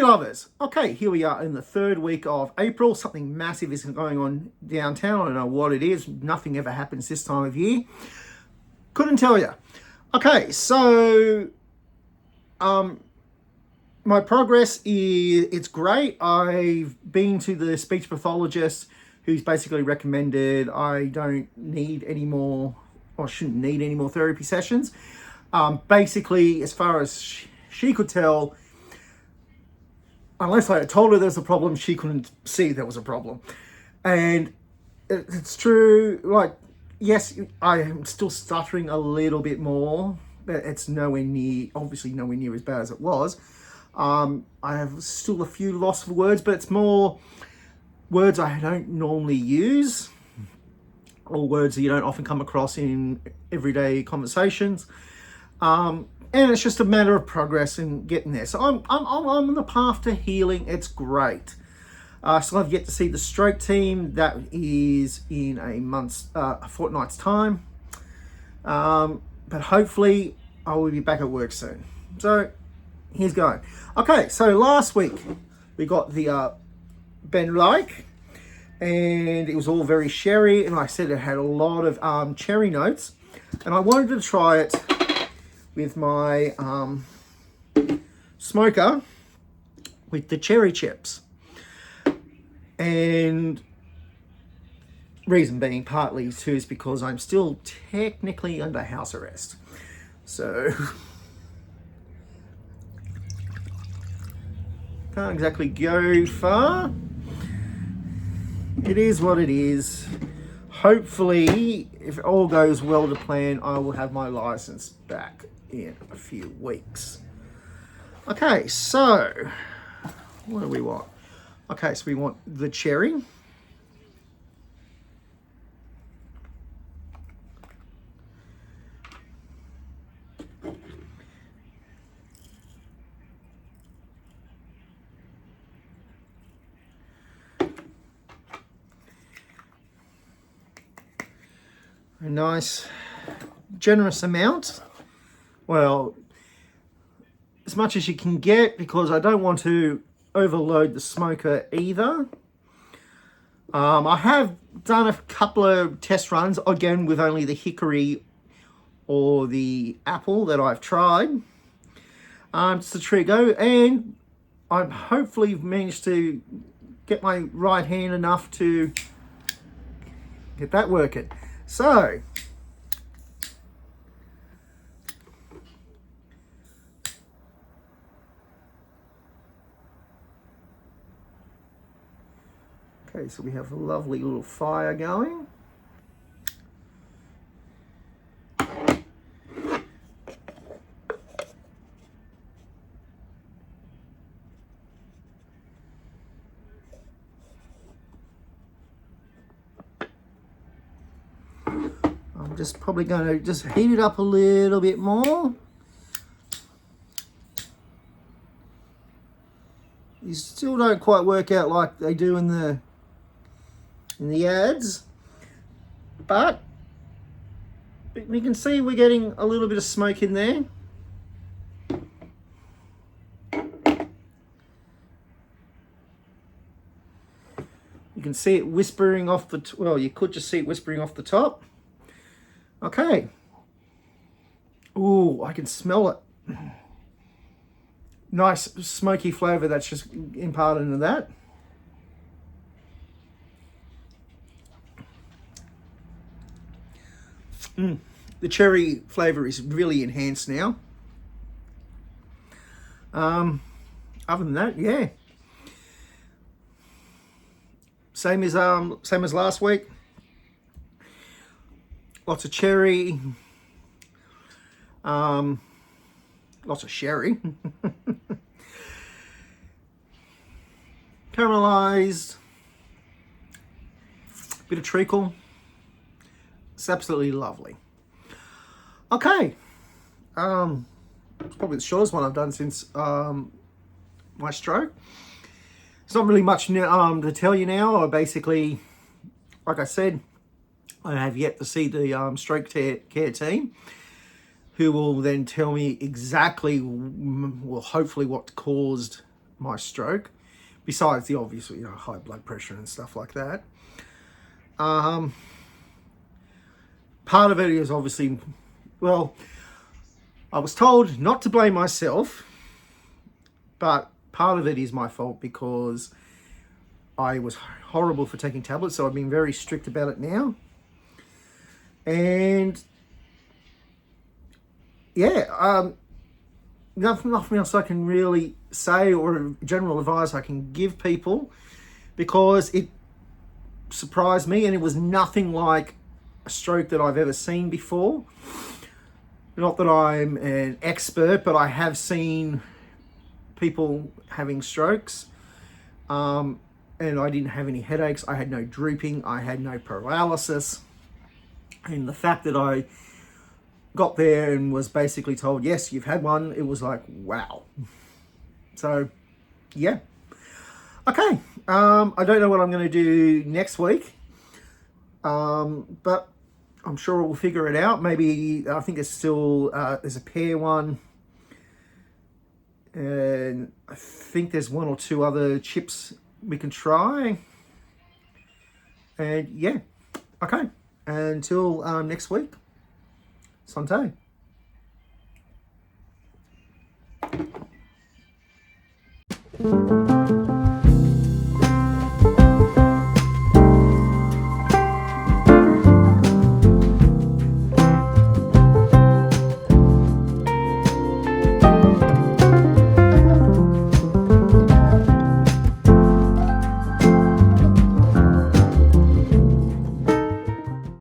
lovers. Okay, here we are in the third week of April. Something massive is going on downtown. I don't know what it is. Nothing ever happens this time of year. Couldn't tell you. Okay, so my progress is, it's great. I've been to the speech pathologist who's basically recommended I don't need any more, or shouldn't need any more therapy sessions. Basically, as far as she could tell, unless I had told her there's a problem, she couldn't see there was a problem. And it's true, like, yes, I am still stuttering a little bit more, but it's nowhere near, obviously nowhere near as bad as it was. I have still a few loss of words, but it's more words I don't normally use, or words that you don't often come across in everyday conversations. And it's just a matter of progress and getting there. So I'm on the path to healing. It's great. So I've yet to see the stroke team. That is in a fortnight's time. But hopefully I will be back at work soon. So here's going. Okay, so last week we got the Benriach, and it was all very sherry, and like I said, it had a lot of cherry notes, and I wanted to try it with my smoker with the cherry chips. And reason being partly too is because I'm still technically under house arrest. So can't exactly go far. It is what it is. Hopefully, if it all goes well to plan, I will have my license back in a few weeks. Okay, so what do we want? Okay, so we want the cherry. A nice, generous amount. Well, as much as you can get, because I don't want to overload the smoker either. I have done a couple of test runs, again with only the hickory or the apple that I've tried. It's the Trigo, and I've hopefully managed to get my right hand enough to get that working. So okay, so we have a lovely little fire going. I'm just probably going to just heat it up a little bit more. You still don't quite work out like they do in the ads, but we can see we're getting a little bit of smoke in there. You can see it whispering off the, well, you could just see it whispering off the top. Okay. Ooh, I can smell it. Nice smoky flavour that's just imparted into that. The cherry flavour is really enhanced now. Other than that, yeah. Same as last week. Lots of cherry. Lots of sherry. Caramelized. Bit of treacle. It's absolutely lovely. Okay. It's probably the shortest one I've done since my stroke. It's not really much to tell you now. I basically, like I said, I have yet to see the stroke care team, who will then tell me exactly, well, hopefully what caused my stroke, besides the obvious, high blood pressure and stuff like that. Part of it is obviously, well, I was told not to blame myself, but part of it is my fault because I was horrible for taking tablets, so I've been very strict about it now. And yeah, nothing else I can really say or general advice I can give people, because it surprised me and it was nothing like a stroke that I've ever seen before. Not that I'm an expert, but I have seen people having strokes, and I didn't have any headaches. I had no drooping. I had no paralysis. And the fact that I got there and was basically told, yes, you've had one, it was like, wow. So, yeah. Okay. I don't know what I'm going to do next week, but I'm sure we'll figure it out. Maybe, I think there's still, there's a pear one, and I think there's one or two other chips we can try. And yeah, okay. Until next week, Santé.